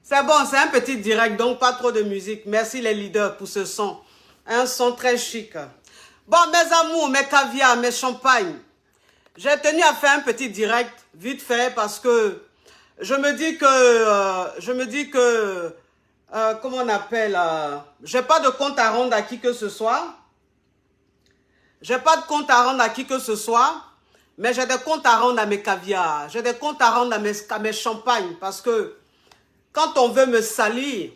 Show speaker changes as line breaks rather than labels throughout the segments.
C'est bon, c'est un petit direct, donc pas trop de musique. Merci les leaders pour ce son. Un son très chic. Bon, mes amours, mes caviars, mes champagnes. J'ai tenu à faire un petit direct, vite fait, parce que je me dis que, comment on appelle, j'ai pas de compte à rendre à qui que ce soit. J'ai pas de compte à rendre à qui que ce soit, mais j'ai des comptes à rendre à mes caviars. J'ai des comptes à rendre à mes champagnes, parce que quand on veut me salir,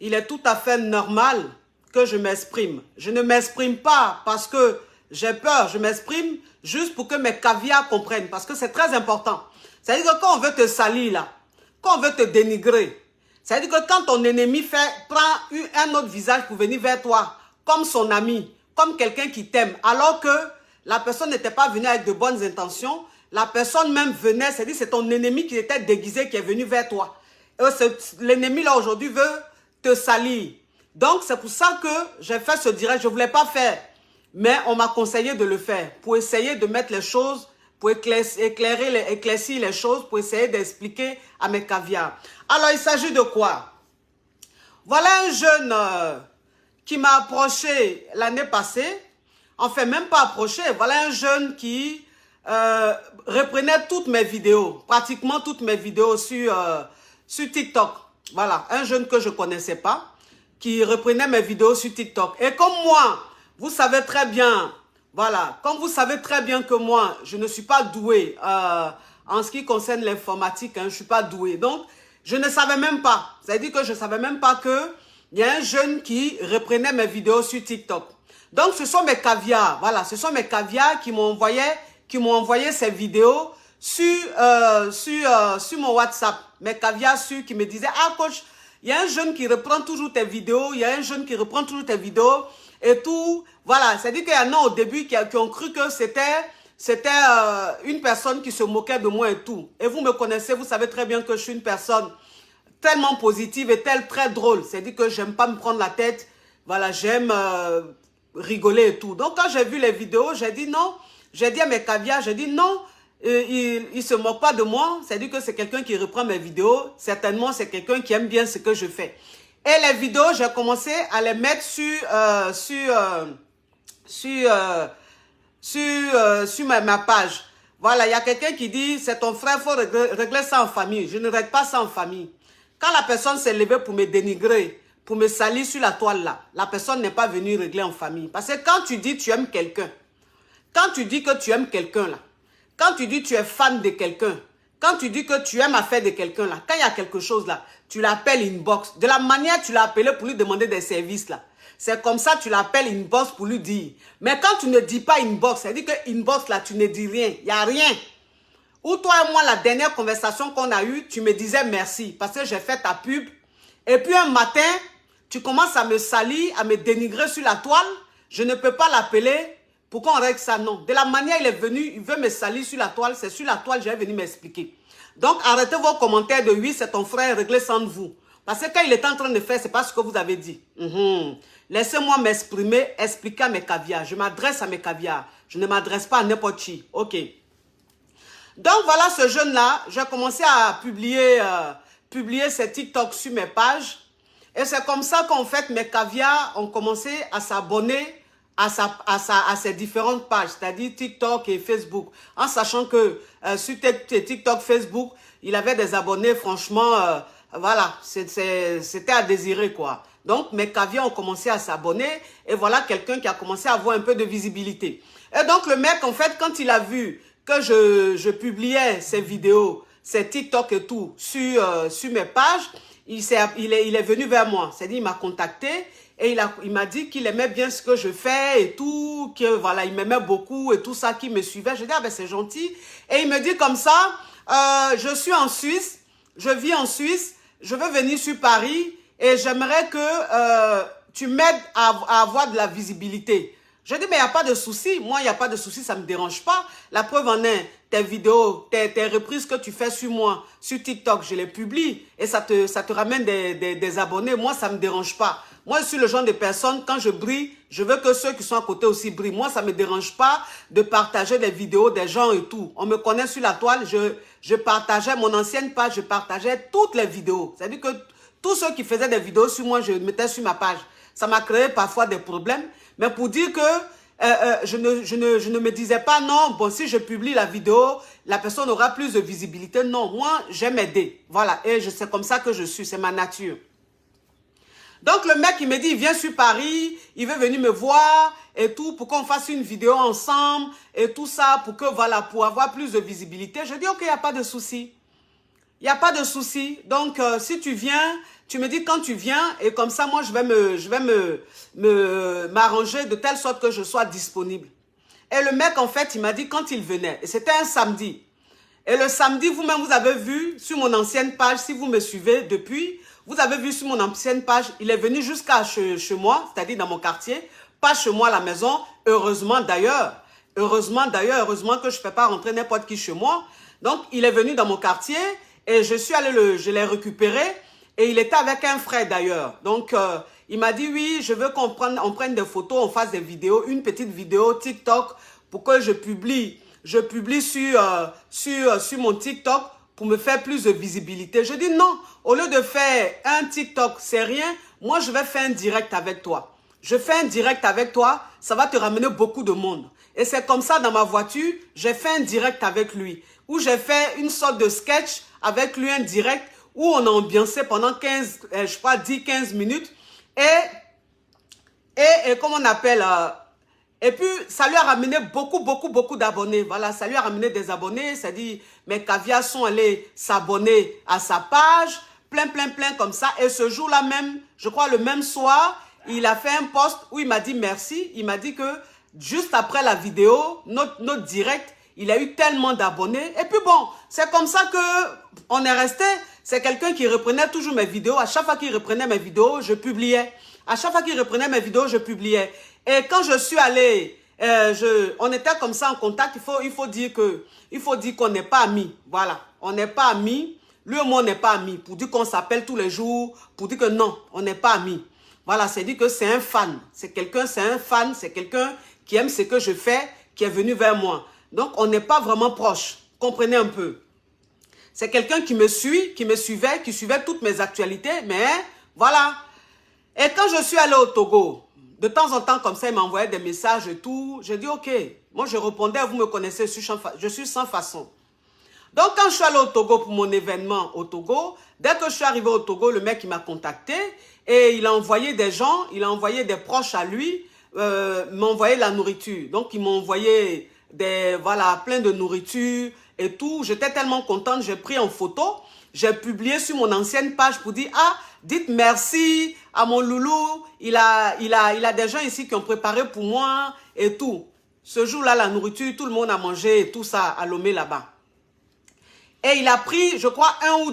il est tout à fait normal que je m'exprime. Je ne m'exprime pas parce que j'ai peur, je m'exprime juste pour que mes caviars comprennent, parce que c'est très important. C'est-à-dire que quand on veut te salir là, quand on veut te dénigrer, c'est-à-dire que quand ton ennemi prend un autre visage pour venir vers toi, comme son ami, comme quelqu'un qui t'aime, alors que la personne n'était pas venue avec de bonnes intentions, la personne même venait, c'est-à-dire c'est ton ennemi qui était déguisé, qui est venu vers toi. L'ennemi là aujourd'hui veut te salir. Donc c'est pour ça que j'ai fait ce direct, je ne voulais pas faire. Mais on m'a conseillé de le faire pour essayer de mettre les choses, pour éclaircir les choses, pour essayer d'expliquer à mes caviars. Alors il s'agit de quoi? Voilà un jeune qui m'a approché l'année passée. Enfin même pas approché, voilà un jeune qui reprenait toutes mes vidéos, pratiquement toutes mes vidéos sur TikTok. Voilà, un jeune que je ne connaissais pas, qui reprenait mes vidéos sur TikTok. Et comme moi, vous savez très bien, voilà, comme vous savez très bien que moi, je ne suis pas doué en ce qui concerne l'informatique, hein, je ne suis pas doué. Donc, je ne savais même pas, c'est-à-dire que je ne savais même pas qu'il y a un jeune qui reprenait mes vidéos sur TikTok. Donc, ce sont mes caviars, voilà, ce sont mes caviars qui m'ont envoyé ces vidéos sur mon WhatsApp. Mes caviars qui me disaient, ah coach, il y a un jeune qui reprend toujours tes vidéos, il y a un jeune qui reprend toujours tes vidéos et tout. Voilà, c'est-à-dire qu'il y en a au début qui ont cru que c'était une personne qui se moquait de moi et tout. Et vous me connaissez, vous savez très bien que je suis une personne tellement positive et très drôle. C'est-à-dire que j'aime pas me prendre la tête. Voilà, j'aime rigoler et tout. Donc quand j'ai vu les vidéos, j'ai dit non. J'ai dit à mes caviars, j'ai dit non, il ne se moque pas de moi. C'est-à-dire que c'est quelqu'un qui reprend mes vidéos. Certainement, c'est quelqu'un qui aime bien ce que je fais. Et les vidéos, j'ai commencé à les mettre sur ma page. Voilà, il y a quelqu'un qui dit, c'est ton frère, il faut régler ça en famille. Je ne règle pas ça en famille. Quand la personne s'est levée pour me dénigrer, pour me salir sur la toile là, la personne n'est pas venue régler en famille. Parce que quand tu dis tu aimes quelqu'un, quand tu dis que tu aimes quelqu'un là, quand tu dis que tu es fan de quelqu'un, quand tu dis que tu aimes affaire de quelqu'un là, quand il y a quelque chose là, tu l'appelles inbox. De la manière tu l'as appelé pour lui demander des services là. C'est comme ça tu l'appelles inbox pour lui dire. Mais quand tu ne dis pas inbox, c'est-à-dire que inbox là, tu ne dis rien. Il n'y a rien. Ou toi et moi, la dernière conversation qu'on a eue, tu me disais merci parce que j'ai fait ta pub. Et puis un matin, tu commences à me salir, à me dénigrer sur la toile. Je ne peux pas l'appeler. Pourquoi on règle ça? Non. De la manière il est venu, il veut me salir sur la toile. C'est sur la toile que j'ai venu m'expliquer. Donc, arrêtez vos commentaires de oui, c'est ton frère, réglez sans vous. Parce que quand il est en train de faire, c'est pas ce que vous avez dit. Laissez-moi m'exprimer, expliquer à mes caviars. Je m'adresse à mes caviars. Je ne m'adresse pas à n'importe qui. Ok. Donc, voilà ce jeune-là. J'ai commencé à publier ses TikTok sur mes pages. Et c'est comme ça qu'en fait, mes caviars ont commencé à s'abonner à ses différentes pages, c'est-à-dire TikTok et Facebook, en sachant que sur TikTok, Facebook, il avait des abonnés, franchement, voilà, c'était à désirer, quoi. Donc, mes caviars ont commencé à s'abonner, et voilà quelqu'un qui a commencé à avoir un peu de visibilité. Et donc, le mec, en fait, quand il a vu que je publiais ces vidéos, ces TikTok et tout, sur mes pages, il est venu vers moi, c'est-à-dire, il m'a contacté, et il m'a dit qu'il aimait bien ce que je fais et tout, que voilà, il m'aimait beaucoup et tout ça, qu'il me suivait. Je dis, ah ben c'est gentil. Et il me dit comme ça, je suis en Suisse, je vis en Suisse, je veux venir sur Paris et j'aimerais que tu m'aides à avoir de la visibilité. Je dis, mais il n'y a pas de souci. Moi, il n'y a pas de souci, ça ne me dérange pas. La preuve en est, tes vidéos, tes reprises que tu fais sur moi, sur TikTok, je les publie et ça te ramène des abonnés. Moi, ça ne me dérange pas. Moi, je suis le genre de personne, quand je brille, je veux que ceux qui sont à côté aussi brillent. Moi, ça ne me dérange pas de partager des vidéos des gens et tout. On me connaît sur la toile, je partageais mon ancienne page, je partageais toutes les vidéos. C'est-à-dire que tous ceux qui faisaient des vidéos sur moi, je mettais sur ma page. Ça m'a créé parfois des problèmes. Mais pour dire que je ne me disais pas, non, bon, si je publie la vidéo, la personne aura plus de visibilité. Non, moi, j'aime aider. Voilà, et c'est comme ça que je suis, c'est ma nature. Donc, le mec, il me dit, il vient sur Paris, il veut venir me voir et tout, pour qu'on fasse une vidéo ensemble et tout ça, pour que, voilà, pour avoir plus de visibilité. Je dis, ok, il n'y a pas de souci. Il n'y a pas de souci. Donc, si tu viens, tu me dis quand tu viens et comme ça, moi, je vais m'arranger de telle sorte que je sois disponible. Et le mec, en fait, il m'a dit quand il venait. Et c'était un samedi. Et le samedi, vous-même, vous avez vu sur mon ancienne page, si vous me suivez depuis, vous avez vu sur mon ancienne page, il est venu jusqu'à chez moi, c'est-à-dire dans mon quartier, pas chez moi à la maison, heureusement d'ailleurs. Heureusement que je ne fais pas rentrer n'importe qui chez moi. Donc, il est venu dans mon quartier et je suis allé je l'ai récupéré et il était avec un frère d'ailleurs. Donc, il m'a dit, oui, je veux qu'on prenne des photos, on fasse des vidéos, une petite vidéo TikTok pour que je publie sur mon TikTok pour me faire plus de visibilité. Je dis non, au lieu de faire un TikTok, c'est rien, moi je vais faire un direct avec toi. Je fais un direct avec toi, ça va te ramener beaucoup de monde. Et c'est comme ça dans ma voiture, j'ai fait un direct avec lui, où j'ai fait une sorte de sketch avec lui, un direct, où on a ambiancé pendant 10-15 minutes. Et comment on appelle... et puis, ça lui a ramené beaucoup d'abonnés. Voilà, ça lui a ramené des abonnés. C'est-à-dire, mes caviars sont allés s'abonner à sa page. Plein comme ça. Et ce jour-là même, je crois le même soir, il a fait un post où il m'a dit merci. Il m'a dit que juste après la vidéo, notre direct, il a eu tellement d'abonnés. Et puis bon, c'est comme ça que on est resté. C'est quelqu'un qui reprenait toujours mes vidéos. À chaque fois qu'il reprenait mes vidéos, je publiais. À chaque fois qu'il reprenait mes vidéos, je publiais. Et quand je suis allé, on était comme ça en contact. Il faut dire qu'on n'est pas amis. Voilà, on n'est pas amis. Lui et moi, on n'est pas amis. Pour dire qu'on s'appelle tous les jours, pour dire que non, on n'est pas amis. Voilà, c'est dire que c'est un fan. C'est un fan, c'est quelqu'un qui aime ce que je fais, qui est venu vers moi. Donc, on n'est pas vraiment proches. Comprenez un peu. C'est quelqu'un qui me suivait, qui suivait toutes mes actualités, mais voilà. Et quand je suis allé au Togo, de temps en temps, comme ça, il m'envoyait des messages et tout. J'ai dit, ok. Moi, je répondais, vous me connaissez, je suis sans façon. Donc, quand je suis allé au Togo pour mon événement au Togo, dès que je suis arrivé au Togo, le mec, il m'a contacté et il a envoyé des gens, il a envoyé des proches à lui, m'envoyer la nourriture. Donc, il m'a envoyé plein de nourriture et tout. J'étais tellement contente, j'ai pris en photo, j'ai publié sur mon ancienne page pour dire, ah, dites merci à mon loulou, il a des gens ici qui ont préparé pour moi et tout. Ce jour-là, la nourriture, tout le monde a mangé et tout ça à Lomé là-bas. Et il a pris, je crois, un ou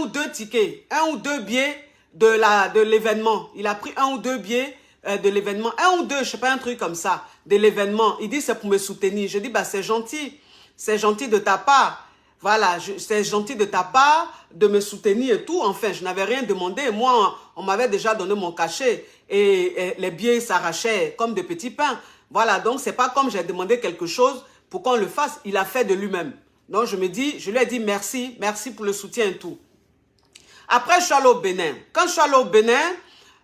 deux tickets, un ou deux billets de l'événement. Il a pris un ou deux billets de l'événement, un ou deux, je sais pas, un truc comme ça, de l'événement. Il dit, c'est pour me soutenir. Je dis, bah, c'est gentil de ta part. Voilà, c'est gentil de ta part de me soutenir et tout. Enfin, je n'avais rien demandé. Moi, on m'avait déjà donné mon cachet et les billets s'arrachaient comme de petits pains. Voilà, donc c'est pas comme j'ai demandé quelque chose pour qu'on le fasse. Il a fait de lui-même. Donc, je lui ai dit merci pour le soutien et tout. Après, je suis allé au Bénin. Quand je suis allé au Bénin,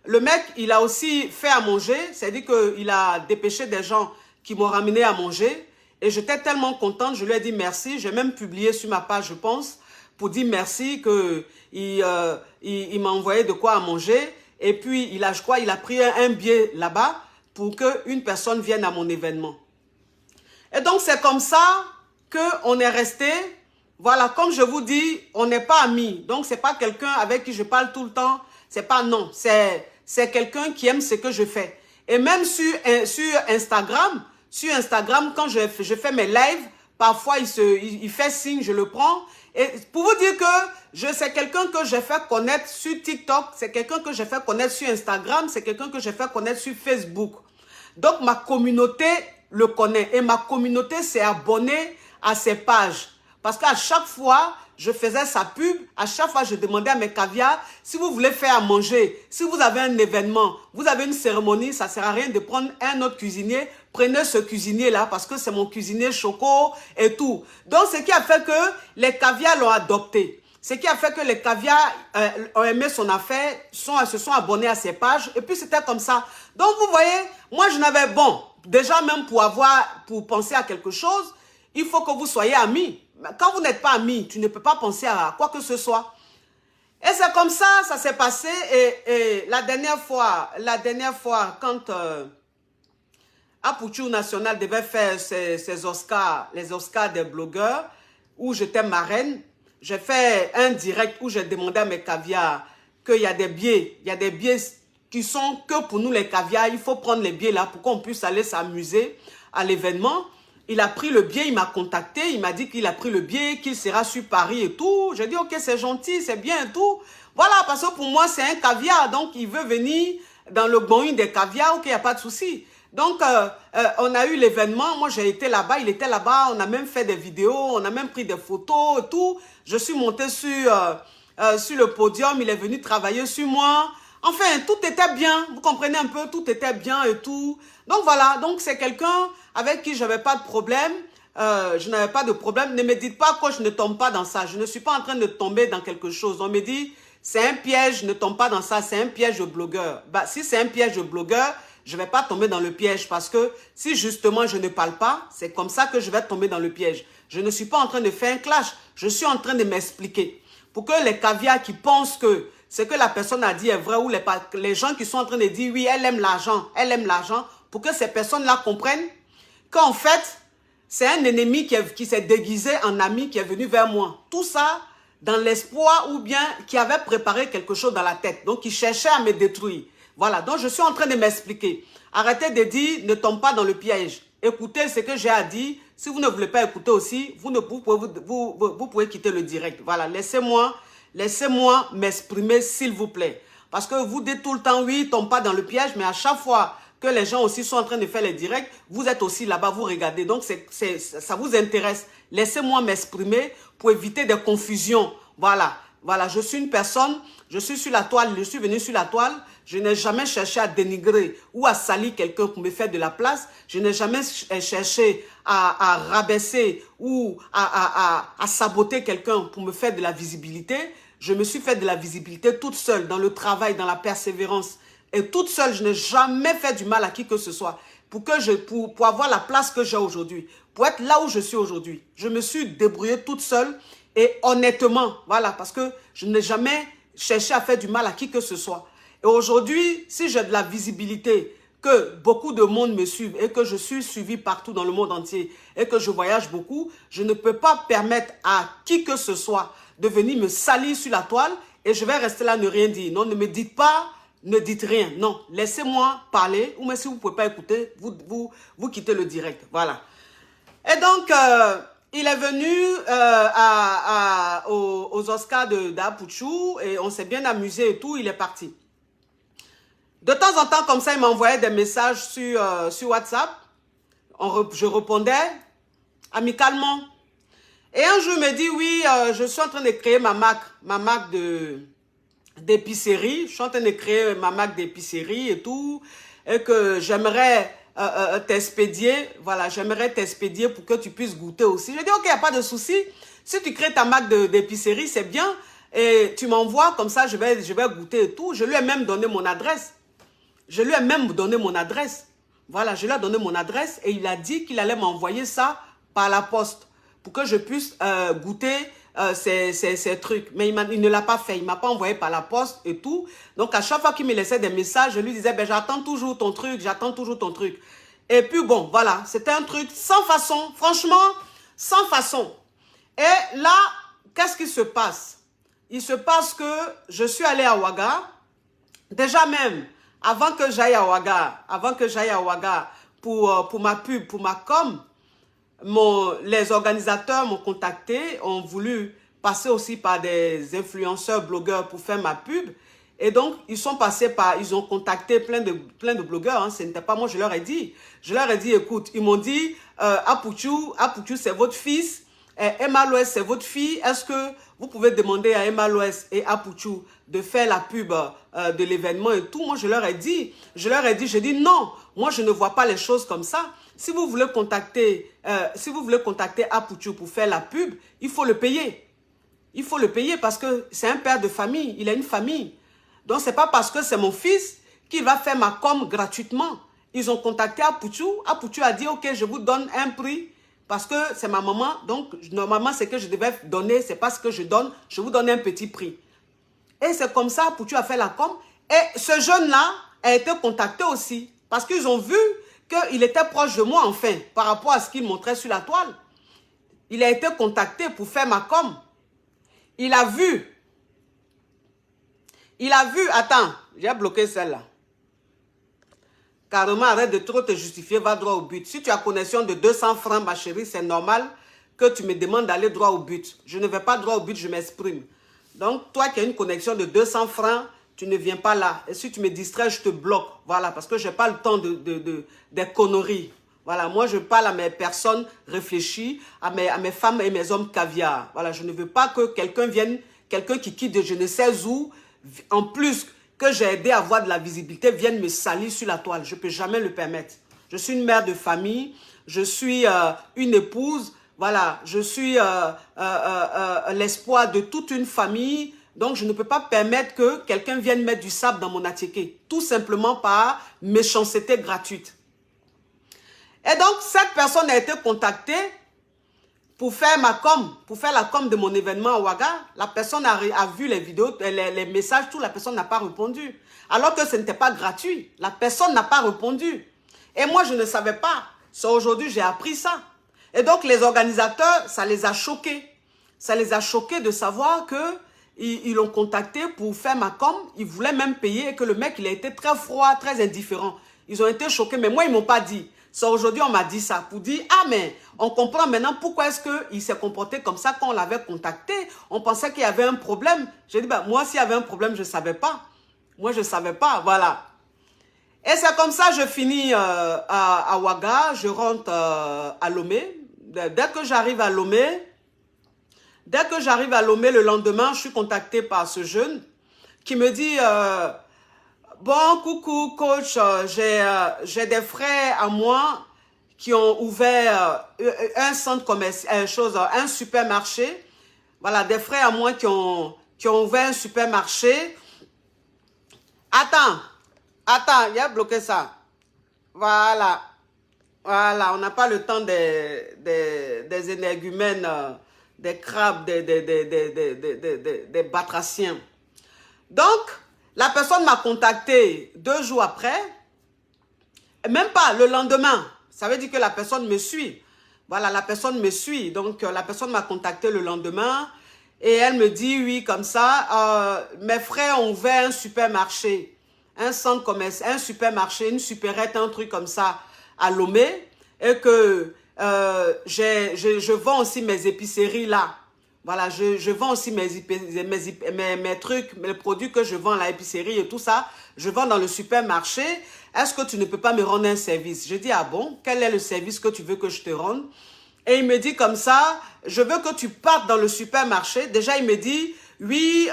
le mec, il a aussi fait à manger. C'est-à-dire qu'il a dépêché des gens qui m'ont ramené à manger. Et j'étais tellement contente, je lui ai dit merci. J'ai même publié sur ma page, je pense, pour dire merci, qu'il m'a envoyé de quoi à manger. Et puis, je crois, il a pris un billet là-bas pour qu'une personne vienne à mon événement. Et donc, c'est comme ça qu'on est resté. Voilà, comme je vous dis, on n'est pas amis. Donc, c'est pas quelqu'un avec qui je parle tout le temps. C'est pas non. C'est quelqu'un qui aime ce que je fais. Et même sur Instagram, quand je fais mes lives, parfois il fait signe, je le prends. Et pour vous dire que c'est quelqu'un que j'ai fait connaître sur TikTok, c'est quelqu'un que j'ai fait connaître sur Instagram, c'est quelqu'un que j'ai fait connaître sur Facebook. Donc, ma communauté le connaît. Et ma communauté s'est abonnée à ses pages. Parce qu'à chaque fois, je faisais sa pub. À chaque fois, je demandais à mes caviars, si vous voulez faire à manger, si vous avez un événement, vous avez une cérémonie, ça ne sert à rien de prendre un autre cuisinier. Prenez ce cuisinier-là parce que c'est mon cuisinier choco et tout. Donc, ce qui a fait que les caviars l'ont adopté. Ce qui a fait que les caviars ont aimé son affaire, se sont abonnés à ses pages. Et puis, c'était comme ça. Donc, vous voyez, moi, je n'avais... Bon, déjà même pour penser à quelque chose, il faut que vous soyez amis. Quand vous n'êtes pas amis, tu ne peux pas penser à quoi que ce soit. Et c'est comme ça, ça s'est passé. Et la dernière fois, quand Apouchou National devait faire ses Oscars, les Oscars des blogueurs, où j'étais marraine, j'ai fait un direct où j'ai demandé à mes caviars qu'il y a des billets. Il y a des billets qui sont que pour nous les caviars. Il faut prendre les billets là pour qu'on puisse aller s'amuser à l'événement. Il a pris le billet, il m'a contacté, il m'a dit qu'il a pris le billet, qu'il sera sur Paris et tout. J'ai dit, ok, c'est gentil, c'est bien et tout. Voilà, parce que pour moi, c'est un caviar. Donc, il veut venir dans le bon des caviars, ok, il n'y a pas de souci. Donc, on a eu l'événement. Moi, j'ai été là-bas, il était là-bas. On a même fait des vidéos, on a même pris des photos et tout. Je suis montée sur le podium. Il est venu travailler sur moi. Enfin, tout était bien. Vous comprenez un peu, tout était bien et tout. Donc, voilà. Donc, c'est quelqu'un avec qui je n'avais pas de problème. Je n'avais pas de problème. Ne me dites pas que je ne tombe pas dans ça. Je ne suis pas en train de tomber dans quelque chose. On me dit, c'est un piège, ne tombe pas dans ça. C'est un piège de blogueur. Bah, si c'est un piège de blogueur, je ne vais pas tomber dans le piège parce que si justement je ne parle pas, c'est comme ça que je vais tomber dans le piège. Je ne suis pas en train de faire un clash, je suis en train de m'expliquer. Pour que les caviars qui pensent que ce que la personne a dit est vrai ou les gens qui sont en train de dire oui, elle aime l'argent, pour que ces personnes-là comprennent qu'en fait, c'est un ennemi qui s'est déguisé en ami qui est venu vers moi. Tout ça dans l'espoir ou bien qui avait préparé quelque chose dans la tête. Donc, il cherchait à me détruire. Voilà, donc je suis en train de m'expliquer. Arrêtez de dire, ne tombe pas dans le piège. Écoutez ce que j'ai à dire. Si vous ne voulez pas écouter aussi, vous pouvez quitter le direct. Voilà, laissez-moi m'exprimer s'il vous plaît. Parce que vous dites tout le temps, oui, tombe pas dans le piège, mais à chaque fois que les gens aussi sont en train de faire les directs, vous êtes aussi là-bas, vous regardez. Donc, ça vous intéresse. Laissez-moi m'exprimer pour éviter des confusions. Voilà. Voilà, je suis une personne, je suis sur la toile, je suis venu sur la toile, je n'ai jamais cherché à dénigrer ou à salir quelqu'un pour me faire de la place, je n'ai jamais cherché à rabaisser ou à saboter quelqu'un pour me faire de la visibilité. Je me suis fait de la visibilité toute seule, dans le travail, dans la persévérance. Et toute seule, je n'ai jamais fait du mal à qui que ce soit pour avoir la place que j'ai aujourd'hui, pour être là où je suis aujourd'hui. Je me suis débrouillée toute seule. Et honnêtement, voilà, parce que je n'ai jamais cherché à faire du mal à qui que ce soit. Et aujourd'hui, si j'ai de la visibilité, que beaucoup de monde me suivent et que je suis suivi partout dans le monde entier et que je voyage beaucoup, je ne peux pas permettre à qui que ce soit de venir me salir sur la toile et je vais rester là, ne rien dire. Non, ne me dites pas, ne dites rien. Non, laissez-moi parler ou même si vous ne pouvez pas écouter, vous quittez le direct. Voilà. Et donc... il est venu aux Oscars d'Apouchou et on s'est bien amusé et tout, il est parti. De temps en temps, comme ça, il m'envoyait des messages sur WhatsApp. Je répondais amicalement. Et un jour, il me dit, oui, je suis en train de créer ma marque d'épicerie. Je suis en train de créer ma marque d'épicerie et tout. Et que j'aimerais... t'expédier, voilà, j'aimerais t'expédier pour que tu puisses goûter aussi. Je dis, ok, il n'y a pas de souci. Si tu crées ta marque d'épicerie, c'est bien. Et tu m'envoies, comme ça, je vais goûter et tout. Je lui ai même donné mon adresse. Voilà, je lui ai donné mon adresse et il a dit qu'il allait m'envoyer ça par la poste pour que je puisse goûter ces trucs. Mais il ne l'a pas fait. Il ne m'a pas envoyé par la poste et tout. Donc, à chaque fois qu'il me laissait des messages, je lui disais, ben, j'attends toujours ton truc. Et puis, bon, voilà. C'était un truc sans façon. Franchement, sans façon. Et là, qu'est-ce qui se passe? Il se passe que je suis allée à Ouaga. Déjà même, avant que j'aille à Ouaga pour ma pub, pour ma com, les organisateurs m'ont contacté, ont voulu passer aussi par des influenceurs, blogueurs pour faire ma pub. Et donc, ils ont contacté plein de blogueurs. Hein. Ce n'était pas moi, je leur ai dit. Je leur ai dit, écoute, ils m'ont dit, Apuchu, c'est votre fils. Emma Loès, c'est votre fille. Est-ce que vous pouvez demander à Emma Loès et Apuchu de faire la pub de l'événement et tout? Moi, je leur ai dit, j'ai dit non. Moi, je ne vois pas les choses comme ça. Si vous voulez contacter Apuchu pour faire la pub, il faut le payer. Il faut le payer parce que c'est un père de famille. Il a une famille. Donc, ce n'est pas parce que c'est mon fils qu'il va faire ma com gratuitement. Ils ont contacté Apuchu. Apuchu a dit, OK, je vous donne un prix parce que c'est ma maman. Donc, normalement, c'est que je devais donner. Ce n'est pas ce que je donne. Je vous donne un petit prix. Et c'est comme ça, Apuchu a fait la com. Et ce jeune-là a été contacté aussi parce qu'ils ont vu qu'il était proche de moi, enfin, par rapport à ce qu'il montrait sur la toile. Il a été contacté pour faire ma com. Il a vu, attends, j'ai bloqué celle-là. Carrément, arrête de trop te justifier, va droit au but. Si tu as connexion de 200 francs, ma chérie, c'est normal que tu me demandes d'aller droit au but. Je ne vais pas droit au but, je m'exprime. Donc, toi qui as une connexion de 200 francs, tu ne viens pas là. Et si tu me distrais, je te bloque. Voilà, parce que je n'ai pas le temps des conneries. Voilà, moi, je parle à mes personnes réfléchies, à mes femmes et mes hommes caviar. Voilà, je ne veux pas que quelqu'un vienne, quelqu'un qui quitte de je ne sais où, en plus que j'ai aidé à avoir de la visibilité, vienne me salir sur la toile. Je ne peux jamais le permettre. Je suis une mère de famille, je suis une épouse, voilà, je suis l'espoir de toute une famille. Donc, je ne peux pas permettre que quelqu'un vienne mettre du sable dans mon attiqué, tout simplement par méchanceté gratuite. Et donc, cette personne a été contactée pour faire ma com, pour faire la com de mon événement à Ouaga. La personne a vu les vidéos, les messages, tout, la personne n'a pas répondu. Alors que ce n'était pas gratuit. La personne n'a pas répondu. Et moi, je ne savais pas. C'est aujourd'hui, j'ai appris ça. Et donc, les organisateurs, ça les a choqués. Ça les a choqués de savoir qu'ils l'ont contacté pour faire ma com. Ils voulaient même payer et que le mec, il a été très froid, très indifférent. Ils ont été choqués, mais moi, ils ne m'ont pas dit. C'est aujourd'hui, on m'a dit ça pour dire, ah mais on comprend maintenant pourquoi est-ce qu'il s'est comporté comme ça quand on l'avait contacté. On pensait qu'il y avait un problème. J'ai dit, bah, moi, s'il y avait un problème, je ne savais pas. Moi, je ne savais pas, voilà. Et c'est comme ça, je finis à Ouaga, je rentre à Lomé. Dès que j'arrive à Lomé, le lendemain, je suis contactée par ce jeune qui me dit... bon, coucou, coach, j'ai des frères à moi qui ont ouvert un centre commercial, un supermarché. Voilà, des frères à moi qui ont ouvert un supermarché. Attends, il a bloqué ça. Voilà, on n'a pas le temps des énergumènes, des crabes, des batraciens. Donc, la personne m'a contacté 2 jours après, même pas le lendemain. Ça veut dire que la personne me suit. Voilà, la personne me suit. Donc, la personne m'a contacté le lendemain et elle me dit, oui, comme ça, mes frères ont ouvert un supermarché, un centre commercial, un supermarché, une supérette, un truc comme ça à Lomé et que je vends aussi mes épiceries là. Voilà, je vends aussi mes trucs, mes produits que je vends à l'épicerie et tout ça. Je vends dans le supermarché. Est-ce que tu ne peux pas me rendre un service? Je dis, ah bon, quel est le service que tu veux que je te rende? Et il me dit comme ça, je veux que tu partes dans le supermarché. Déjà, il me dit, oui,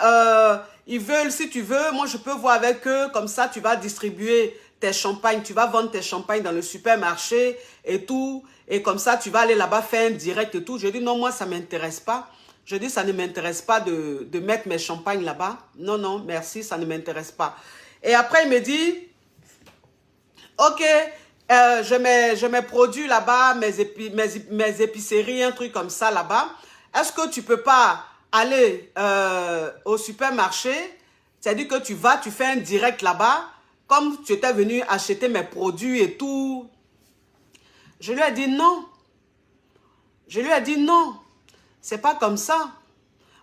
ils veulent, si tu veux, moi je peux voir avec eux. Comme ça, tu vas distribuer tes champagnes, tu vas vendre tes champagnes dans le supermarché et tout. Et comme ça, tu vas aller là-bas faire un direct et tout. Je dis, non, moi, ça ne m'intéresse pas. Je dis, ça ne m'intéresse pas de mettre mes champagnes là-bas. Non, non, merci, ça ne m'intéresse pas. Et après, il me dit, ok, je mets produits là-bas, mes épiceries, un truc comme ça là-bas. Est-ce que tu peux pas aller au supermarché? C'est-à-dire que tu vas, tu fais un direct là-bas, comme tu étais venu acheter mes produits et tout. Je lui ai dit non. Je lui ai dit non. C'est pas comme ça.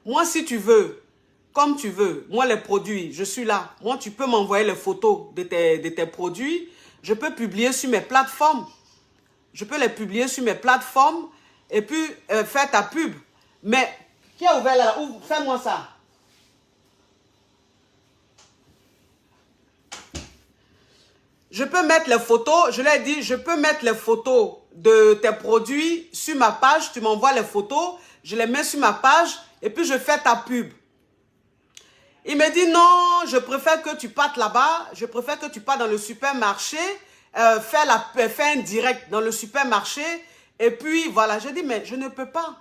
Moi, si tu veux, comme tu veux, moi, les produits, je suis là. Moi, tu peux m'envoyer les photos de tes produits. Je peux publier sur mes plateformes. Je peux les publier sur mes plateformes et puis faire ta pub. Mais, qui a ouvert là? Fais-moi ça. je peux mettre les photos, je lui ai dit, je peux mettre les photos de tes produits sur ma page, tu m'envoies les photos, je les mets sur ma page et puis je fais ta pub. Il me dit non, je préfère que tu partes là-bas, je préfère que tu partes dans le supermarché, fais un direct dans le supermarché et puis voilà. J'ai dit mais je ne peux pas.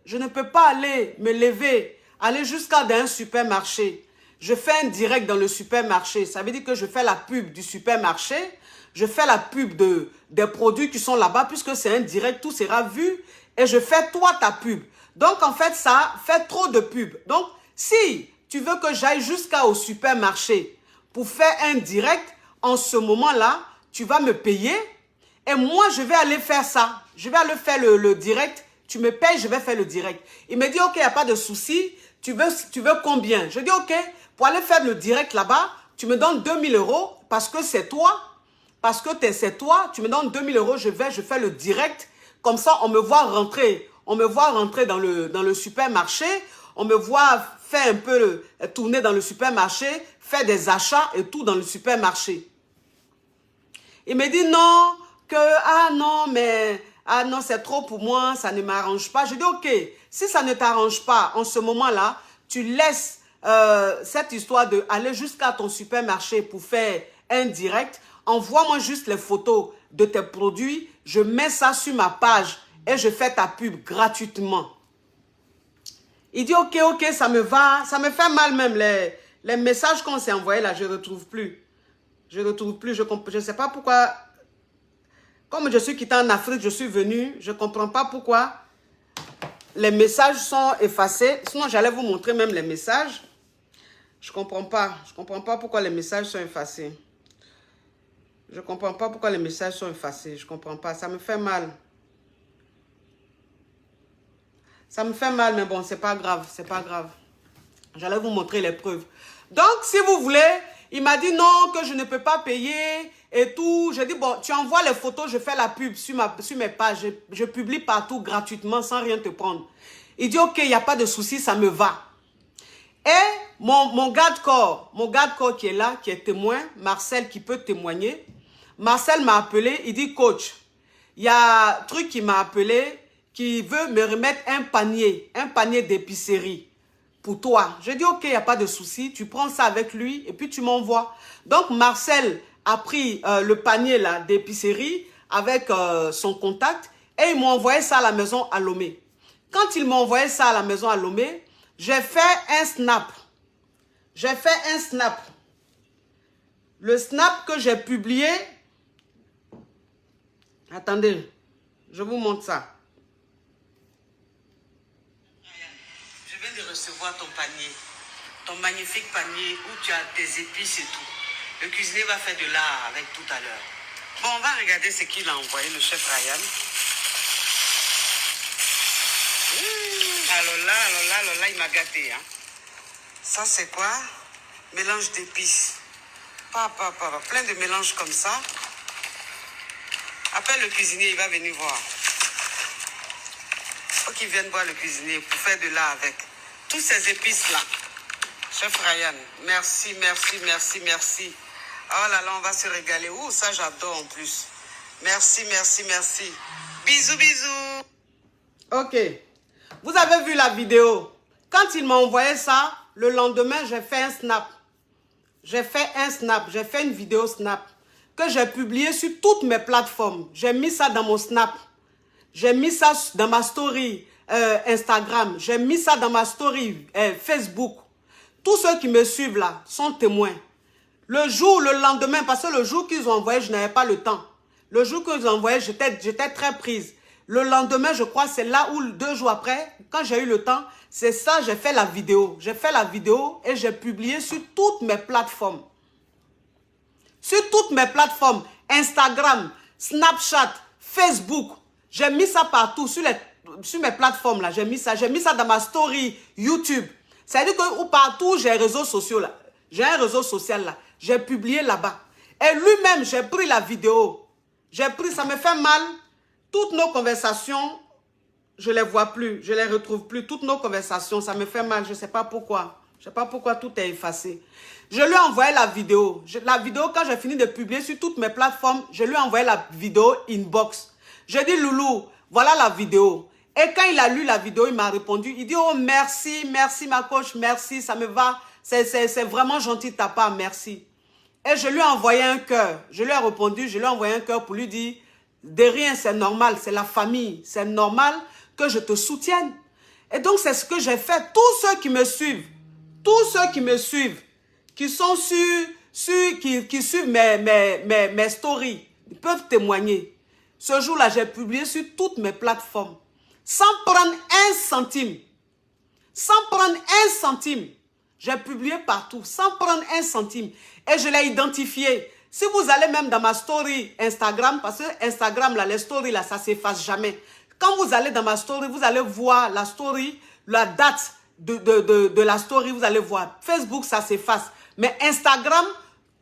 Je ne peux pas aller me lever, aller jusqu'à dans un supermarché. Je fais un direct dans le supermarché. Ça veut dire que je fais la pub du supermarché. Je fais la pub des produits qui sont là-bas puisque c'est un direct, tout sera vu. Et je fais toi ta pub. Donc en fait, ça fait trop de pub. Donc si tu veux que j'aille jusqu'au supermarché pour faire un direct, en ce moment-là, tu vas me payer. Et moi, je vais aller faire ça. Je vais aller faire le direct. Tu me payes, je vais faire le direct. Il me dit, ok, il n'y a pas de souci. Tu veux combien? Je dis, ok, pour aller faire le direct là-bas, tu me donnes 2000 € parce que c'est toi. Parce que c'est toi, tu me donnes 2000 €, je fais le direct. Comme ça, on me voit rentrer. On me voit rentrer dans le supermarché. On me voit faire un peu tourner dans le supermarché, faire des achats et tout dans le supermarché. Il me dit non, non, c'est trop pour moi, ça ne m'arrange pas. Je dis, ok, si ça ne t'arrange pas en ce moment-là, tu laisses cette histoire d'aller jusqu'à ton supermarché pour faire un direct. Envoie-moi juste les photos de tes produits, je mets ça sur ma page et je fais ta pub gratuitement. Il dit, ok, ça me va, ça me fait mal même. Les messages qu'on s'est envoyés là, je ne retrouve plus. Je ne retrouve plus, je ne sais pas pourquoi. Comme je suis quitté en Afrique, je suis venu, je ne comprends pas pourquoi les messages sont effacés. Sinon, j'allais vous montrer même les messages. Je ne comprends pas. Je ne comprends pas pourquoi les messages sont effacés. Je ne comprends pas pourquoi les messages sont effacés. Je ne comprends pas. Ça me fait mal. Ça me fait mal, mais bon, c'est pas grave. C'est pas grave. J'allais vous montrer les preuves. Donc, si vous voulez, il m'a dit non, que je ne peux pas payer et tout. J'ai dit, bon, tu envoies les photos, je fais la pub sur mes pages. Je publie partout gratuitement sans rien te prendre. Il dit, ok, il n'y a pas de souci, ça me va. Et mon garde-corps qui est là, qui est témoin, Marcel qui peut témoigner. Marcel m'a appelé, il dit, coach, il y a un truc qui m'a appelé, qui veut me remettre un panier d'épicerie pour toi. J'ai dit, ok, il n'y a pas de souci, tu prends ça avec lui et puis tu m'envoies. Donc, Marcel a pris le panier là d'épicerie avec son contact et il m'a envoyé ça à la maison à Lomé. Quand il m'a envoyé ça à la maison à Lomé, j'ai fait un snap. J'ai fait un snap. Le snap que j'ai publié. Attendez, je vous montre ça. Je viens de recevoir ton panier. Ton magnifique panier où tu as tes épices et tout. Le cuisinier va faire de l'art avec tout à l'heure. Bon, on va regarder ce qu'il a envoyé, le chef Ryan. Alors là, il m'a gâté. Hein. Ça, c'est quoi? Mélange d'épices. Plein de mélanges comme ça. Appelle le cuisinier, il va venir voir. Faut qu'il vienne voir le cuisinier pour faire de l'art avec. Toutes ces épices-là. Chef Ryan, merci. Oh là là, on va se régaler. Ouh, ça j'adore en plus. Merci. Bisous. Ok. Vous avez vu la vidéo. Quand il m'a envoyé ça, le lendemain, j'ai fait un snap. J'ai fait une vidéo snap que j'ai publiée sur toutes mes plateformes. J'ai mis ça dans mon snap. J'ai mis ça dans ma story Instagram. J'ai mis ça dans ma story Facebook. Tous ceux qui me suivent là sont témoins. Le lendemain, parce que le jour qu'ils ont envoyé, je n'avais pas le temps. Le jour qu'ils ont envoyé, j'étais très prise. Le lendemain, je crois, c'est là où 2 jours après, quand j'ai eu le temps, c'est ça, j'ai fait la vidéo. J'ai fait la vidéo et j'ai publié sur toutes mes plateformes. Sur toutes mes plateformes, Instagram, Snapchat, Facebook. J'ai mis ça partout, sur mes plateformes là, j'ai mis ça dans ma story YouTube. C'est-à-dire que partout j'ai un réseau social là, j'ai publié là-bas. Et lui-même, j'ai pris la vidéo. Ça me fait mal. Toutes nos conversations, je ne les vois plus, je ne les retrouve plus. Toutes nos conversations, ça me fait mal, je ne sais pas pourquoi. Je ne sais pas pourquoi tout est effacé. Je lui ai envoyé la vidéo. La vidéo, quand j'ai fini de publier sur toutes mes plateformes, je lui ai envoyé la vidéo inbox. J'ai dit, Loulou, voilà la vidéo. Et quand il a lu la vidéo, il m'a répondu. Il dit, oh, merci, merci ma coach, merci, ça me va. C'est vraiment gentil de ta part, merci. Et je lui ai envoyé un cœur. Je lui ai répondu, je lui ai envoyé un cœur pour lui dire, de rien, c'est normal, c'est la famille. C'est normal que je te soutienne. Et donc, c'est ce que j'ai fait. Tous ceux qui me suivent, qui sont qui suivent mes stories, ils peuvent témoigner. Ce jour-là, j'ai publié sur toutes mes plateformes, sans prendre un centime. Sans prendre un centime. J'ai publié partout, sans prendre un centime. Et je l'ai identifié. Si vous allez même dans ma story Instagram, parce que Instagram, là, les stories, là, ça ne s'efface jamais. Quand vous allez dans ma story, vous allez voir la story, la date de la story, vous allez voir. Facebook, ça s'efface. Mais Instagram,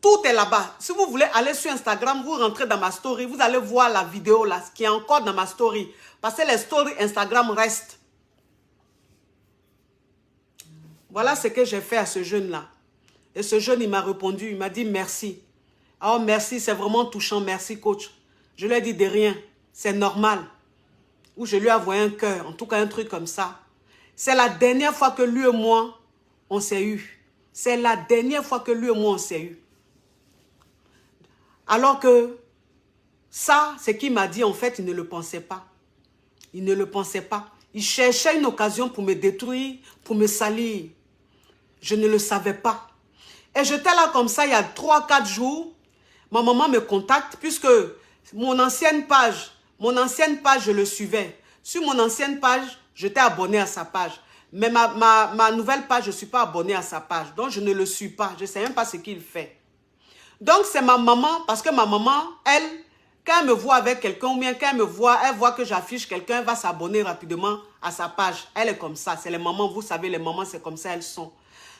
tout est là-bas. Si vous voulez aller sur Instagram, vous rentrez dans ma story, vous allez voir la vidéo là, qui est encore dans ma story. Parce que les stories Instagram restent. Voilà ce que j'ai fait à ce jeune-là. Et ce jeune, il m'a répondu, il m'a dit merci. Oh, merci, c'est vraiment touchant, merci coach. Je lui ai dit de rien, c'est normal. Ou je lui ai envoyé un cœur, en tout cas un truc comme ça. C'est la dernière fois que lui et moi, on s'est eu. C'est la dernière fois que lui et moi, on s'est eu. Alors que ça, ce qu'il m'a dit, en fait, il ne le pensait pas. Il ne le pensait pas. Il cherchait une occasion pour me détruire, pour me salir. Je ne le savais pas. Et j'étais là comme ça, il y a 3-4 jours. Ma maman me contacte, puisque mon ancienne page, je le suivais. Sur mon ancienne page, j'étais abonné à sa page. Mais ma nouvelle page, je ne suis pas abonné à sa page. Donc, je ne le suis pas. Je ne sais même pas ce qu'il fait. Donc, c'est ma maman, parce que ma maman, elle, quand elle me voit avec quelqu'un, ou bien quand elle me voit, elle voit que j'affiche quelqu'un, elle va s'abonner rapidement à sa page. Elle est comme ça. C'est les mamans, vous savez, les mamans, c'est comme ça, elles sont.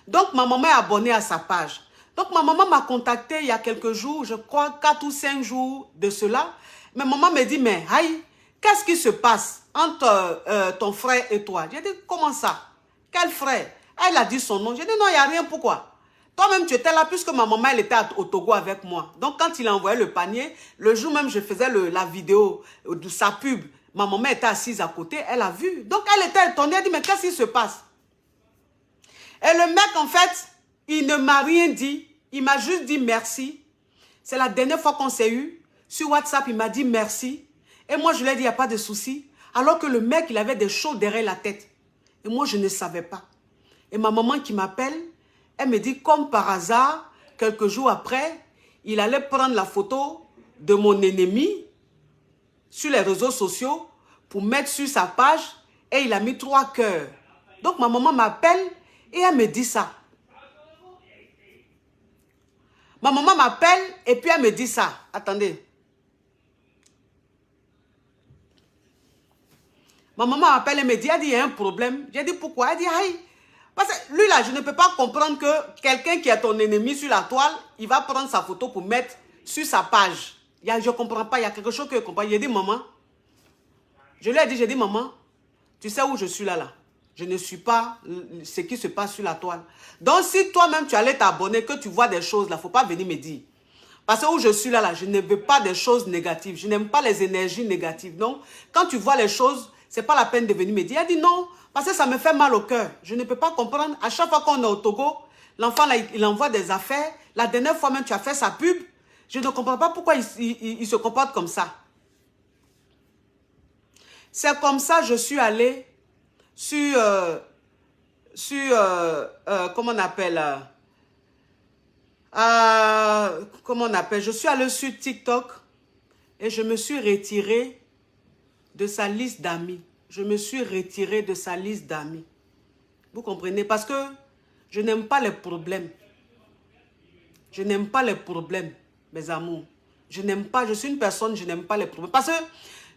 Donc, ma maman est abonnée à sa page. Donc, ma maman m'a contacté il y a quelques jours, je crois 4 ou 5 jours de cela. Mais maman me dit, mais aïe, qu'est-ce qui se passe entre ton frère et toi? J'ai dit, comment ça? Quel frère? Elle a dit son nom. J'ai dit, non, il n'y a rien, pourquoi? Toi-même, tu étais là, puisque ma maman, elle était au Togo avec moi. Donc, quand il a envoyé le panier, le jour même, je faisais la vidéo de sa pub. Ma maman était assise à côté, elle a vu. Donc, elle était étonnée, elle dit, mais qu'est-ce qui se passe? Et le mec, en fait, il ne m'a rien dit. Il m'a juste dit merci. C'est la dernière fois qu'on s'est eu. Sur WhatsApp, il m'a dit merci. Et moi, je lui ai dit, il n'y a pas de souci. Alors que le mec, il avait des choses derrière la tête. Et moi, je ne savais pas. Et ma maman qui m'appelle, elle me dit, comme par hasard, quelques jours après, il allait prendre la photo de mon ennemi sur les réseaux sociaux pour mettre sur sa page. Et il a mis 3 cœurs. Donc, ma maman m'appelle et elle me dit ça. Ma maman m'appelle et puis elle me dit ça. Attendez. Ma maman m'appelle et me dit, elle dit, il y a un problème. J'ai dit, pourquoi? Elle dit, aïe. Parce que lui là, je ne peux pas comprendre que quelqu'un qui est ton ennemi sur la toile, il va prendre sa photo pour mettre sur sa page. Je ne comprends pas, il y a quelque chose que je comprends. J'ai dit, maman. Je lui ai dit, j'ai dit, maman, tu sais où je suis là? Je ne suis pas ce qui se passe sur la toile. Donc, si toi-même, tu allais t'abonner, que tu vois des choses là, il ne faut pas venir me dire. Parce que où je suis là, je ne veux pas des choses négatives. Je n'aime pas les énergies négatives. Donc, quand tu vois les choses, ce n'est pas la peine de venir me dire. Elle dit non, parce que ça me fait mal au cœur. Je ne peux pas comprendre. À chaque fois qu'on est au Togo, l'enfant, là, il envoie des affaires. La dernière fois même, tu as fait sa pub. Je ne comprends pas pourquoi il se comporte comme ça. C'est comme ça que je suis allée sur comment on appelle je suis allée sur TikTok et je me suis retirée de sa liste d'amis. Je me suis retirée de sa liste d'amis. Vous comprenez? Parce que je n'aime pas les problèmes. Je n'aime pas les problèmes, mes amours. Je n'aime pas, je suis une personne, je n'aime pas les problèmes. Parce que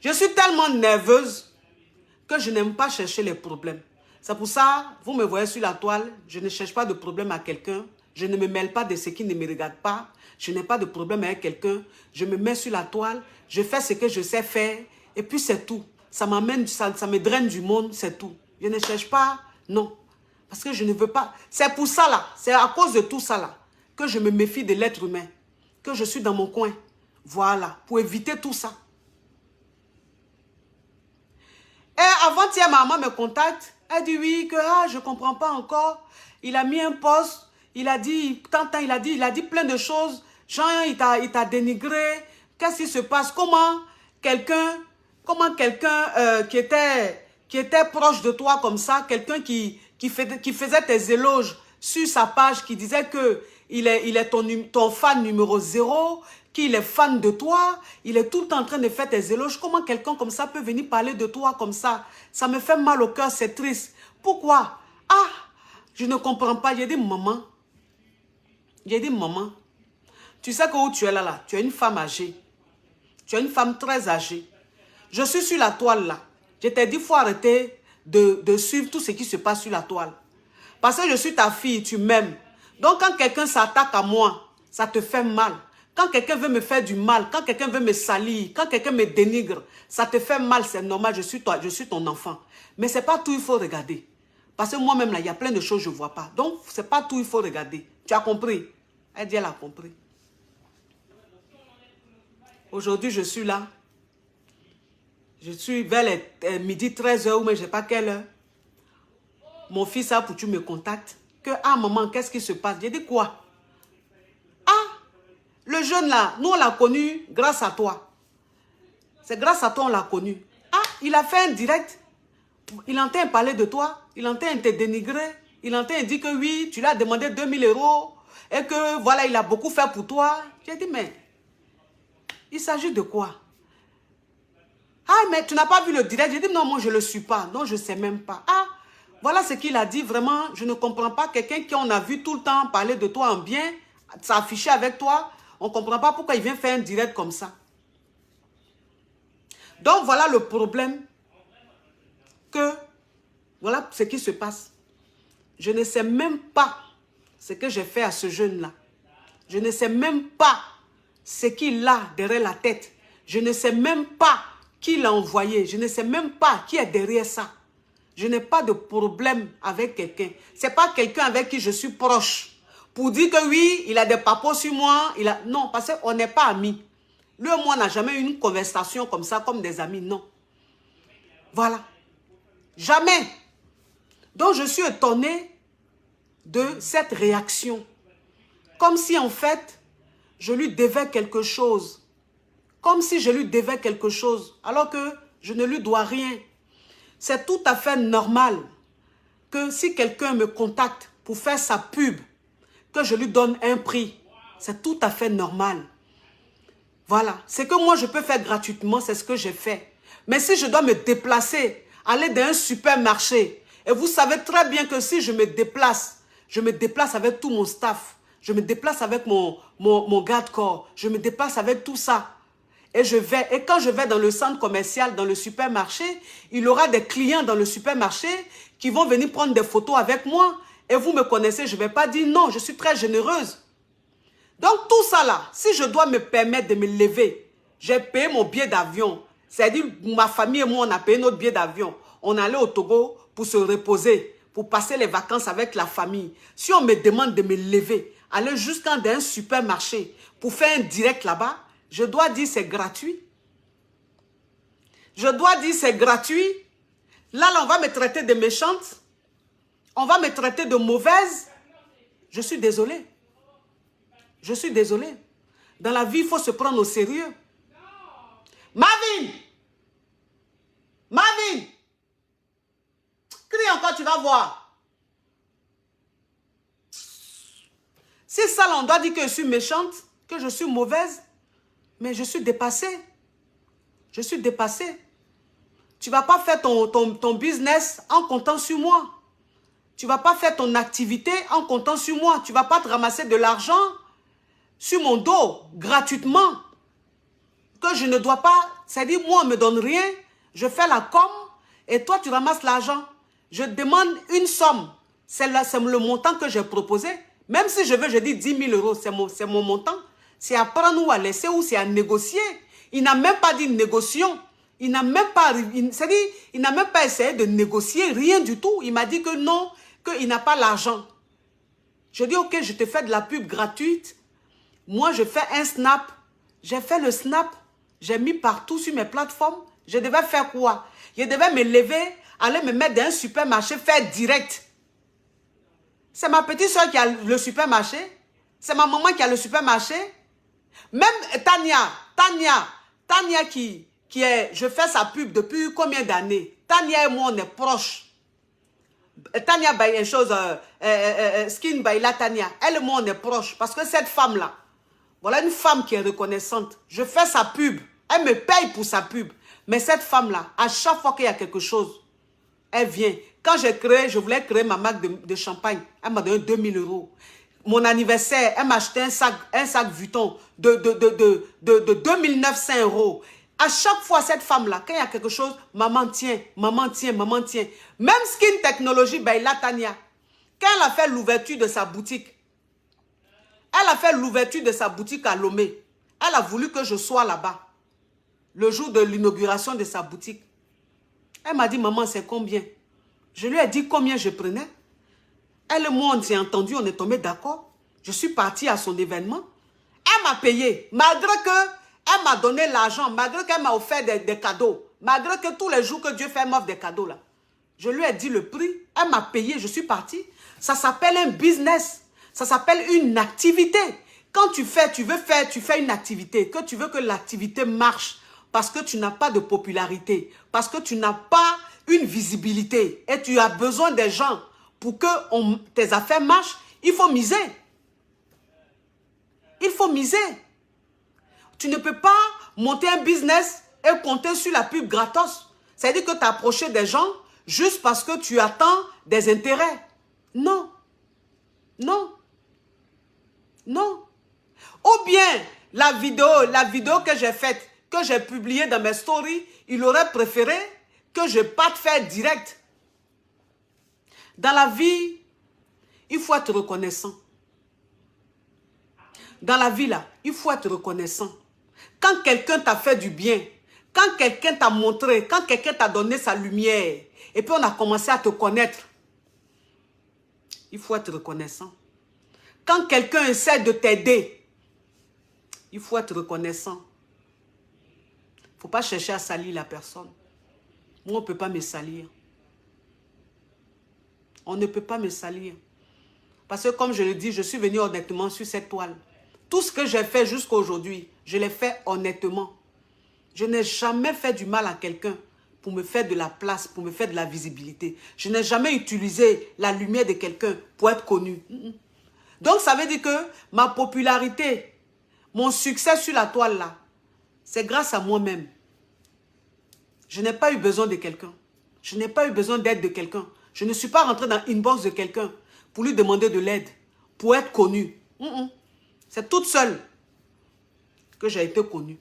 je suis tellement nerveuse que je n'aime pas chercher les problèmes. C'est pour ça, vous me voyez sur la toile, je ne cherche pas de problème à quelqu'un. Je ne me mêle pas de ce qui ne me regarde pas. Je n'ai pas de problème avec quelqu'un. Je me mets sur la toile, je fais ce que je sais faire et puis c'est tout. Ça m'amène, ça me draine du monde, c'est tout. Je ne cherche pas, non. Parce que je ne veux pas. C'est pour ça là, c'est à cause de tout ça là, que je me méfie de l'être humain. Que je suis dans mon coin. Voilà, pour éviter tout ça. Et avant-hier, ma maman me contacte. Elle dit oui, que je ne comprends pas encore. Il a mis un poste. Il a dit, il a dit plein de choses. Jean, il t'a dénigré. Qu'est-ce qui se passe? Comment quelqu'un qui était proche de toi comme ça, quelqu'un qui faisait tes éloges sur sa page, qui disait que il est ton fan numéro 0, qu'il est fan de toi, il est tout le temps en train de faire tes éloges. Comment quelqu'un comme ça peut venir parler de toi comme ça? Ça me fait mal au cœur, c'est triste. Pourquoi? Ah, je ne comprends pas. J'ai dit, maman, tu sais que où tu es là, tu es une femme âgée. Tu es une femme très âgée. Je suis sur la toile là. Je t'ai dit, il faut arrêter de suivre tout ce qui se passe sur la toile. Parce que je suis ta fille, tu m'aimes. Donc quand quelqu'un s'attaque à moi, ça te fait mal. Quand quelqu'un veut me faire du mal, quand quelqu'un veut me salir, quand quelqu'un me dénigre, ça te fait mal, c'est normal, je suis ton enfant. Mais ce n'est pas tout il faut regarder. Parce que moi-même là, il y a plein de choses que je ne vois pas. Donc ce n'est pas tout il faut regarder. Tu as compris? Elle dit, elle a compris. Aujourd'hui, je suis là. Je suis vers les midi 13h ou mais je ne sais pas quelle heure. Mon fils a pour tu me contactes. Que, maman, qu'est-ce qui se passe? J'ai dit quoi? Le jeune là, nous on l'a connu grâce à toi. C'est grâce à toi on l'a connu. Il a fait un direct. Il entend parler de toi. Il entend te dénigrer. Il entend dire que oui, tu lui as demandé 2000 € et que voilà, il a beaucoup fait pour toi. J'ai dit, mais il s'agit de quoi? Mais tu n'as pas vu le direct? J'ai dit, non, moi je ne le suis pas. Non, je ne sais même pas. Voilà ce qu'il a dit. Vraiment, je ne comprends pas. Quelqu'un qui on a vu tout le temps parler de toi en bien, s'afficher avec toi. On ne comprend pas pourquoi il vient faire un direct comme ça. Donc voilà le problème. Voilà ce qui se passe. Je ne sais même pas ce que j'ai fait à ce jeune-là. Je ne sais même pas ce qu'il a derrière la tête. Je ne sais même pas qui l'a envoyé. Je ne sais même pas qui est derrière ça. Je n'ai pas de problème avec quelqu'un. Ce n'est pas quelqu'un avec qui je suis proche. Pour dire que oui, il a des papos sur moi. Non, parce qu'on n'est pas amis. Lui et moi, on n'a jamais eu une conversation comme ça, comme des amis. Non. Voilà. Jamais. Donc, je suis étonnée de cette réaction. Comme si, en fait, je lui devais quelque chose. Comme si je lui devais quelque chose, alors que je ne lui dois rien. C'est tout à fait normal que si quelqu'un me contacte pour faire sa pub, que je lui donne un prix. C'est tout à fait normal. Voilà. Ce que moi, je peux faire gratuitement, c'est ce que j'ai fait. Mais si je dois me déplacer, aller dans un supermarché, et vous savez très bien que si je me déplace avec tout mon staff, je me déplace avec mon garde-corps, je me déplace avec tout ça. Et quand je vais dans le centre commercial, dans le supermarché, il y aura des clients dans le supermarché qui vont venir prendre des photos avec moi. Et vous me connaissez, je ne vais pas dire non, je suis très généreuse. Donc tout ça là, si je dois me permettre de me lever, j'ai payé mon billet d'avion. C'est-à-dire, ma famille et moi, on a payé notre billet d'avion. On allait au Togo pour se reposer, pour passer les vacances avec la famille. Si on me demande de me lever, aller jusqu'à un supermarché pour faire un direct là-bas, je dois dire c'est gratuit. Je dois dire c'est gratuit. Là, on va me traiter de méchante. On va me traiter de mauvaise. Je suis désolée. Je suis désolée. Dans la vie, il faut se prendre au sérieux. Marvin! Marvin! Crie encore, tu vas voir. Si ça, là, on doit dire que je suis méchante, que je suis mauvaise, mais je suis dépassée. Je suis dépassée. Tu ne vas pas faire ton business en comptant sur moi. Tu ne vas pas faire ton activité en comptant sur moi. Tu ne vas pas te ramasser de l'argent sur mon dos, gratuitement. Que je ne dois pas, c'est-à-dire moi, on ne me donne rien. Je fais la com et toi, tu ramasses l'argent. Je demande une somme. C'est le montant que j'ai proposé. Même si je veux, je dis 10 000 €, c'est mon montant. C'est à prendre ou à laisser ou c'est à négocier. Il n'a même pas dit négociation. Il n'a même pas, c'est-à-dire, il n'a même pas essayé de négocier, rien du tout. Il m'a dit que non, qu'il n'a pas l'argent. Je dis, ok, je te fais de la pub gratuite. Moi, je fais un snap. J'ai fait le snap. J'ai mis partout sur mes plateformes. Je devais faire quoi? Je devais me lever, aller me mettre dans un supermarché, faire direct. C'est ma petite soeur qui a le supermarché. C'est ma maman qui a le supermarché. Même Tania qui est, je fais sa pub depuis combien d'années? Tania et moi, on est proches. Tania, une chose, Skin by la Tania. Elle et moi, on est proches. Parce que cette femme-là, voilà une femme qui est reconnaissante. Je fais sa pub. Elle me paye pour sa pub. Mais cette femme-là, à chaque fois qu'il y a quelque chose, elle vient. Quand je voulais créer ma marque de champagne, elle m'a donné 2000 €. Mon anniversaire, elle m'a acheté un sac Vuitton de 2900 €. À chaque fois, cette femme-là, quand il y a quelque chose, maman tient, maman tient, maman tient. Même Skin Technology, la Tania, quand elle a fait l'ouverture de sa boutique, à Lomé, elle a voulu que je sois là-bas, le jour de l'inauguration de sa boutique. Elle m'a dit, maman, c'est combien? Je lui ai dit combien je prenais. Elle et moi, on s'est entendu, on est tombé d'accord. Je suis partie à son événement. Elle m'a payé, malgré qu'elle m'a donné l'argent, malgré qu'elle m'a offert des cadeaux, malgré que tous les jours que Dieu fait m'offre des cadeaux là. Je lui ai dit le prix, elle m'a payé, je suis partie. Ça s'appelle un business, ça s'appelle une activité. Quand tu fais une activité, que tu veux que l'activité marche, parce que tu n'as pas de popularité, parce que tu n'as pas une visibilité et tu as besoin des gens pour que tes affaires marchent, il faut miser. Il faut miser. Tu ne peux pas monter un business et compter sur la pub gratos. C'est-à-dire que tu as approché des gens juste parce que tu attends des intérêts. Non. Non. Non. Ou bien la vidéo que j'ai faite, que j'ai publiée dans mes stories, il aurait préféré que je parte faire direct. Dans la vie, il faut être reconnaissant. Dans la vie, là, il faut être reconnaissant. Quand quelqu'un t'a fait du bien, quand quelqu'un t'a montré, quand quelqu'un t'a donné sa lumière, et puis on a commencé à te connaître, il faut être reconnaissant. Quand quelqu'un essaie de t'aider, il faut être reconnaissant. Il ne faut pas chercher à salir la personne. Moi, on ne peut pas me salir. On ne peut pas me salir. Parce que comme je le dis, je suis venu honnêtement sur cette toile. Tout ce que j'ai fait jusqu'à aujourd'hui, je l'ai fait honnêtement. Je n'ai jamais fait du mal à quelqu'un pour me faire de la place, pour me faire de la visibilité. Je n'ai jamais utilisé la lumière de quelqu'un pour être connu. Donc ça veut dire que ma popularité, mon succès sur la toile là, c'est grâce à moi-même. Je n'ai pas eu besoin de quelqu'un. Je n'ai pas eu besoin d'aide de quelqu'un. Je ne suis pas rentré dans l'inbox de quelqu'un pour lui demander de l'aide, pour être connu. C'est toute seule que j'ai été connue.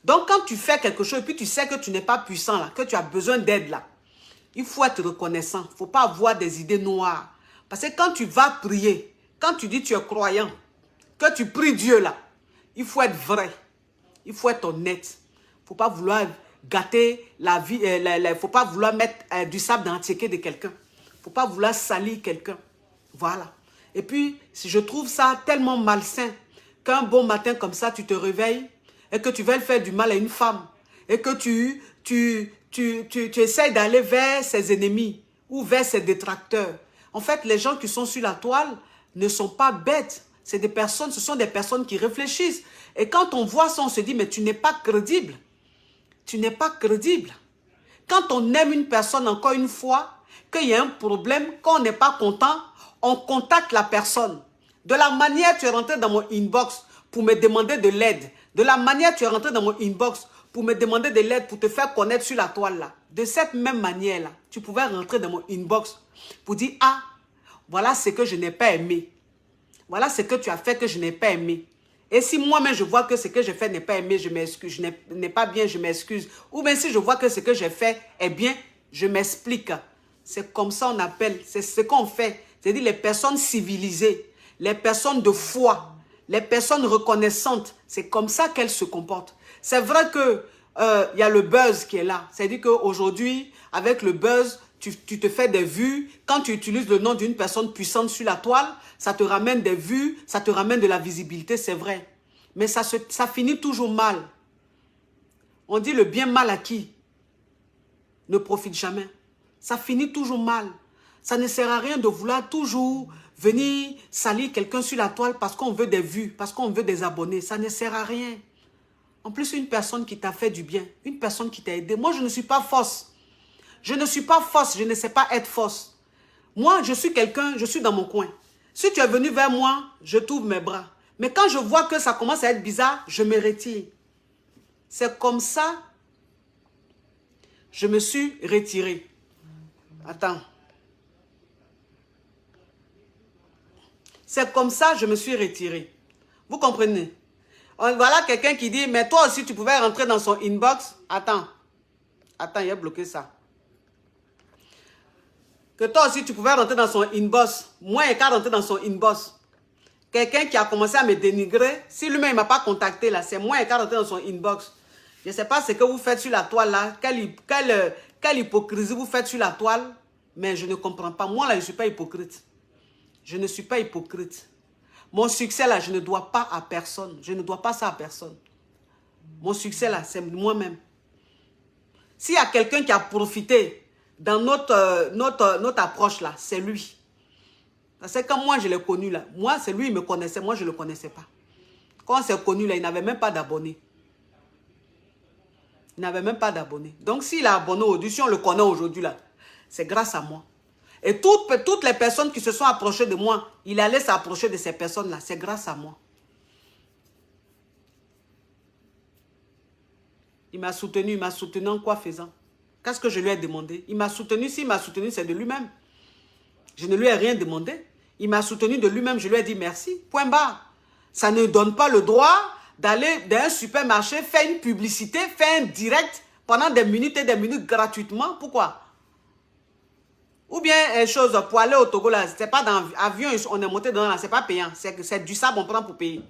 Donc quand tu fais quelque chose et puis tu sais que tu n'es pas puissant là, que tu as besoin d'aide là, il faut être reconnaissant. Il ne faut pas avoir des idées noires. Parce que quand tu vas prier, quand tu dis que tu es croyant, que tu pries Dieu là, il faut être vrai. Il faut être honnête. Il ne faut pas vouloir gâter la vie. Il ne faut pas vouloir mettre du sable dans le ticket de quelqu'un. Il ne faut pas vouloir salir quelqu'un. Voilà. Et puis, si je trouve ça tellement malsain qu'un bon matin comme ça, tu te réveilles et que tu veux faire du mal à une femme et que tu essaies d'aller vers ses ennemis ou vers ses détracteurs. En fait, les gens qui sont sur la toile ne sont pas bêtes. Ce sont des personnes qui réfléchissent. Et quand on voit ça, on se dit, mais tu n'es pas crédible. Tu n'es pas crédible. Quand on aime une personne, encore une fois, qu'il y a un problème, quand on n'est pas content, on contacte la personne. De la manière tu es rentré dans mon inbox pour me demander de l'aide. De la manière tu es rentré dans mon inbox pour me demander de l'aide, pour te faire connaître sur la toile là. De cette même manière-là, tu pouvais rentrer dans mon inbox pour dire, ah, voilà ce que je n'ai pas aimé. Voilà ce que tu as fait que je n'ai pas aimé. Et si moi-même je vois que ce que j'ai fait n'est pas aimé, je m'excuse. Je n'ai pas bien, je m'excuse. Ou bien si je vois que ce que j'ai fait est bien, je m'explique. C'est comme ça on appelle, c'est ce qu'on fait. C'est-à-dire les personnes civilisées, les personnes de foi, les personnes reconnaissantes. C'est comme ça qu'elles se comportent. C'est vrai que y a le buzz qui est là. C'est-à-dire qu'aujourd'hui, avec le buzz, tu te fais des vues. Quand tu utilises le nom d'une personne puissante sur la toile, ça te ramène des vues, ça te ramène de la visibilité, c'est vrai. Mais ça finit toujours mal. On dit le bien mal acquis ne profite jamais. Ça finit toujours mal. Ça ne sert à rien de vouloir toujours venir salir quelqu'un sur la toile parce qu'on veut des vues, parce qu'on veut des abonnés. Ça ne sert à rien. En plus, une personne qui t'a fait du bien, une personne qui t'a aidé. Moi, je ne suis pas fausse. Je ne suis pas fausse, je ne sais pas être fausse. Moi, je suis quelqu'un, je suis dans mon coin. Si tu es venu vers moi, je t'ouvre mes bras. Mais quand je vois que ça commence à être bizarre, je me retire. C'est comme ça, je me suis retiré. Attends. C'est comme ça, je me suis retiré. Vous comprenez? Voilà quelqu'un qui dit, mais toi aussi, tu pouvais rentrer dans son inbox. Attends. Attends, il a bloqué ça. Que toi aussi, tu pouvais rentrer dans son inbox. Moi, il n'y a qu'à rentrer dans son inbox. Quelqu'un qui a commencé à me dénigrer, si lui-même ne m'a pas contacté, là, c'est moi qui ai rentré dans son inbox. Je ne sais pas ce que vous faites sur la toile, là. Quelle hypocrisie vous faites sur la toile. Mais je ne comprends pas. Moi, là, je ne suis pas hypocrite. Je ne suis pas hypocrite. Mon succès, là, je ne dois pas à personne. Je ne dois pas ça à personne. Mon succès, là, c'est moi-même. S'il y a quelqu'un qui a profité dans notre approche, là, c'est lui. Parce que quand moi, je l'ai connu, là, moi, c'est lui, il me connaissait, moi, je ne le connaissais pas. Quand on s'est connu, là, il n'avait même pas d'abonnés. Il n'avait même pas d'abonnés. Donc, s'il a abonné aujourd'hui, si on le connaît aujourd'hui, là, c'est grâce à moi. Et toutes les personnes qui se sont approchées de moi, il allait s'approcher de ces personnes-là. C'est grâce à moi. Il m'a soutenu en quoi faisant? Qu'est-ce que je lui ai demandé? Il m'a soutenu, s'il m'a soutenu, c'est de lui-même. Je ne lui ai rien demandé. Il m'a soutenu de lui-même, je lui ai dit merci. Point barre. Ça ne donne pas le droit d'aller dans un supermarché, faire une publicité, faire un direct pendant des minutes et des minutes gratuitement. Pourquoi? Ou bien, chose, pour aller au Togo, là, c'est pas dans l'avion, on est monté dedans, là, c'est pas payant. C'est du sable, on prend pour payer.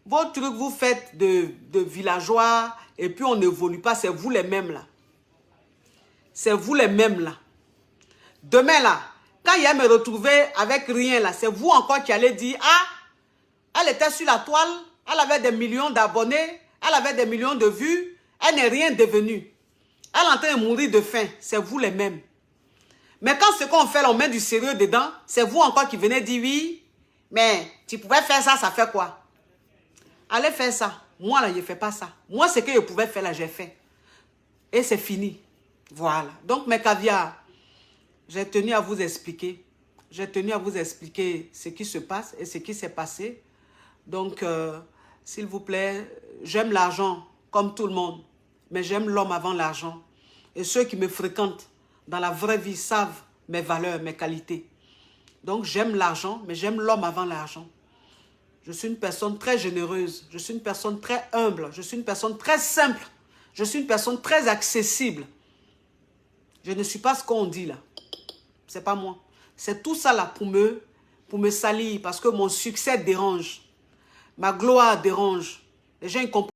Vos trucs, vous faites de villageois, et puis on n'évolue pas, c'est vous les mêmes, là. C'est vous les mêmes, là. Demain, là, quand il y a me retrouver avec rien, là, c'est vous encore qui allez dire, ah, elle était sur la toile, elle avait des millions d'abonnés, elle avait des millions de vues, elle n'est rien devenue. Elle est en train de mourir de faim, c'est vous les mêmes. Mais quand ce qu'on fait, on met du sérieux dedans, c'est vous encore qui venez dire oui, mais tu pouvais faire ça, ça fait quoi? Allez faire ça. Moi, là, je ne fais pas ça. Moi, ce que je pouvais faire, là, j'ai fait. Et c'est fini. Voilà. Donc, mes caviars, j'ai tenu à vous expliquer. J'ai tenu à vous expliquer ce qui se passe et ce qui s'est passé. Donc, s'il vous plaît, j'aime l'argent comme tout le monde, mais j'aime l'homme avant l'argent. Et ceux qui me fréquentent dans la vraie vie savent mes valeurs, mes qualités. Donc, j'aime l'argent, mais j'aime l'homme avant l'argent. Je suis une personne très généreuse. Je suis une personne très humble. Je suis une personne très simple. Je suis une personne très accessible. Je ne suis pas ce qu'on dit là. C'est pas moi. C'est tout ça là pour me salir parce que mon succès dérange. Ma gloire dérange. Les gens ils comprennent.